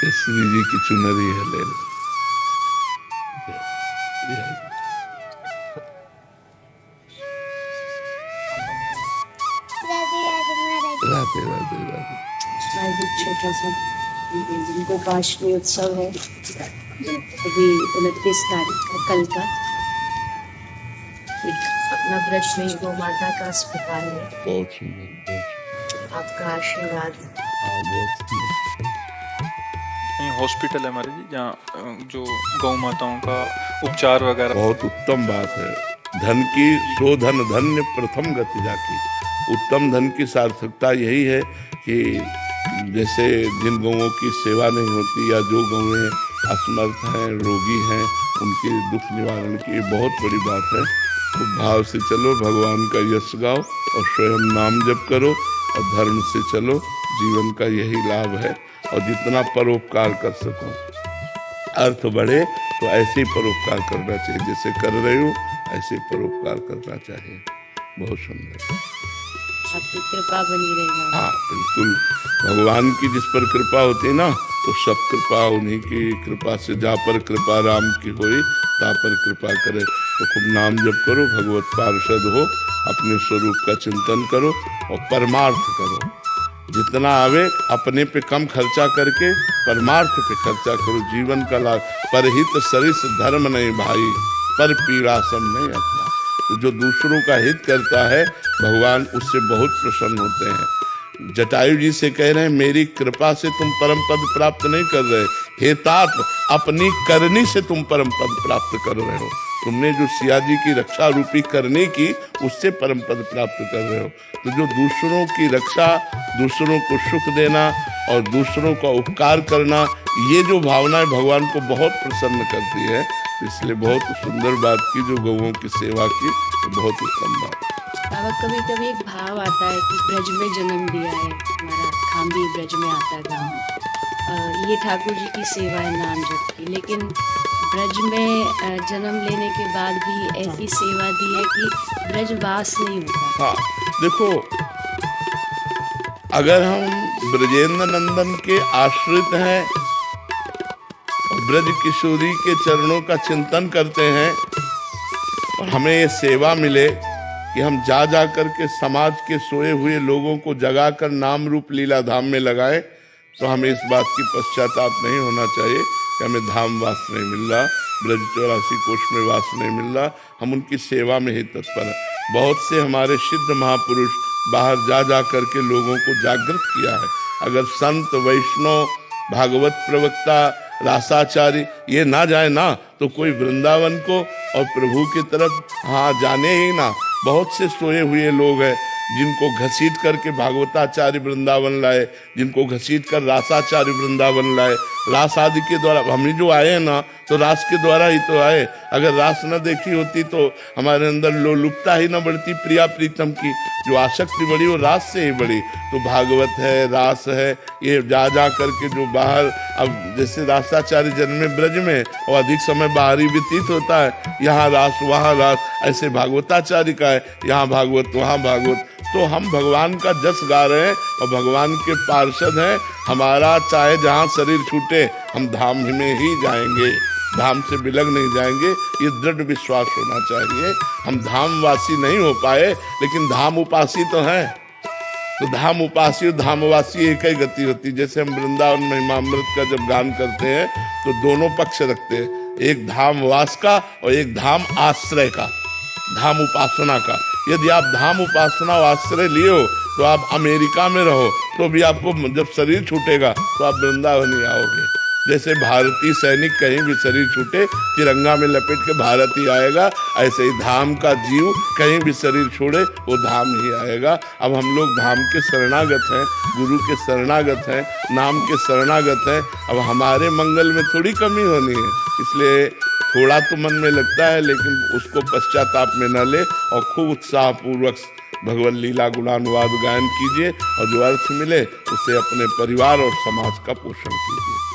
ये श्री जी की चुनरी है, ले लो। राधे राधे राधे। छोटा सा गोपाष्टमी उत्सव है, अभी 29 तारीख का, कल का। अपना ब्रज में गौ माता का अस्पताल है। बहुत सुंदर, आपका आशीर्वाद। बहुत सुंदर। हॉस्पिटल है हमारे जी, जहाँ जो गौ माताओं का उपचार वगैरह। बहुत उत्तम बात है। धन की सो धन धन्य प्रथम गति जाकी। उत्तम धन की सार्थकता यही है कि जैसे जिन गौओं की सेवा नहीं होती या जो गौएं असमर्थ हैं, रोगी हैं, उनके दुख निवारण की ये बहुत बड़ी बात है। तो भाव से चलो, भगवान का यश गाओ और स्वयं नाम जप करो और धर्म से चलो। जीवन का यही लाभ है। और जितना परोपकार कर सको, अर्थ बढ़े, तो ऐसे ही परोपकार करना चाहिए। जैसे कर रहे हो ऐसे परोपकार करना चाहिए। बहुत सुंदर। आपकी कृपा बनी रहेगा। हाँ बिल्कुल। भगवान की जिस पर कृपा होती है ना, तो सब कृपा उन्हीं की कृपा से। जा पर कृपा राम की होई, ता पर कृपा करे। तो खूब नाम जप करो, भगवत पार्षद हो, अपने स्वरूप का चिंतन करो और परमार्थ करो। जितना आवे अपने पे कम खर्चा करके परमार्थ पे खर्चा करो। जीवन का लाभ। परहित सरिस धर्म नहीं भाई, पर पीड़ा सम नहीं अपना। तो जो दूसरों का हित करता है, भगवान उससे बहुत प्रसन्न होते हैं। जटायु जी से कह रहे हैं, मेरी कृपा से तुम परम पद प्राप्त नहीं कर रहे, हे तात, अपनी करनी से तुम परम पद प्राप्त कर रहे हो। तुमने जो सिया जी की रक्षा रूपी करने की, उससे परम पद प्राप्त कर रहे हो। तो जो दूसरों की रक्षा, दूसरों को सुख देना और दूसरों का उपकार करना, ये जो भावनाएं भगवान को बहुत प्रसन्न करती है। इसलिए बहुत सुंदर बात की जो गौओं की सेवा की, तो बहुत उत्तम बात। बाबा, कभी कभी एक भाव आता है कि ब्रज में जन्म दिया है, हमारा खाम्बी ब्रज में आता है गाँव। ये ठाकुर जी की सेवा है नाम जप की, लेकिन ब्रज में जन्म लेने के बाद भी ऐसी सेवा दी है कि ब्रजवास नहीं होता। हाँ देखो, अगर हम ब्रजेंद्र नंदन के आश्रित हैं, ब्रज किशोरी के चरणों का चिंतन करते हैं और हमें ये सेवा मिले कि हम जा जा करके समाज के सोए हुए लोगों को जगाकर नाम रूप लीला धाम में लगाएं, तो हमें इस बात की पश्चाताप नहीं होना चाहिए कि हमें धाम वास नहीं मिल रहा, ब्रज 84 कोष में वास नहीं मिल रहा। हम उनकी सेवा में ही तत्पर हैं। बहुत से हमारे सिद्ध महापुरुष बाहर जा जा करके लोगों को जागृत किया है। अगर संत, वैष्णव, भागवत प्रवक्ता, रासाचारी ये ना जाए ना, तो कोई वृंदावन को और प्रभु की तरफ जाने ही ना। बहुत से सोए हुए लोग हैं जिनको घसीट करके भागवताचार्य वृंदावन लाए, जिनको घसीट कर रासाचार्य वृंदावन लाए। रास आदि के द्वारा हम ही जो आए हैं ना, तो रास के द्वारा ही तो आए। अगर रास न देखी होती तो हमारे अंदर लोलुपता ही न बढ़ती, प्रिया प्रीतम की जो आसक्ति बढ़ी वो रास से ही बढ़ी। तो भागवत है, रास है, ये जा जा करके जो बाहर, अब जैसे रासाचार्य जन्मे ब्रज में और अधिक समय बाहरी व्यतीत होता है, यहाँ रास वहाँ रास, ऐसे भागवताचार्य का है, यहाँ भागवत वहाँ भागवत। तो हम भगवान का जस गा रहे हैं और भगवान के पार्षद हैं। हमारा चाहे जहाँ शरीर छूटे, हम धाम में ही जाएंगे, धाम से बिलग नहीं जाएंगे। ये दृढ़ विश्वास होना चाहिए। हम धामवासी नहीं हो पाए, लेकिन धाम उपासी तो हैं। तो धाम उपासी और धामवासी एक ही गति होती। जैसे हम वृंदावन महिमामृत का जब गान करते हैं, तो दोनों पक्ष रखते हैं, एक धामवास का और एक धाम आश्रय का, धाम उपासना का। यदि आप धाम उपासना और आश्रय लिए हो, तो आप अमेरिका में रहो, तो भी आपको जब शरीर छूटेगा तो आप वृंदावन ही आओगे। जैसे भारतीय सैनिक कहीं भी शरीर छूटे, तिरंगा में लपेट के भारत ही आएगा, ऐसे ही धाम का जीव कहीं भी शरीर छोड़े, वो धाम ही आएगा। अब हम लोग धाम के शरणागत हैं, गुरु के शरणागत हैं, नाम के शरणागत हैं। अब हमारे मंगल में थोड़ी कमी होनी है, इसलिए थोड़ा तो मन में लगता है, लेकिन उसको पश्चाताप में न ले और खूब उत्साहपूर्वक भगवत लीला गुणानुवाद गायन कीजिए और जो अर्थ मिले उसे अपने परिवार और समाज का पोषण कीजिए।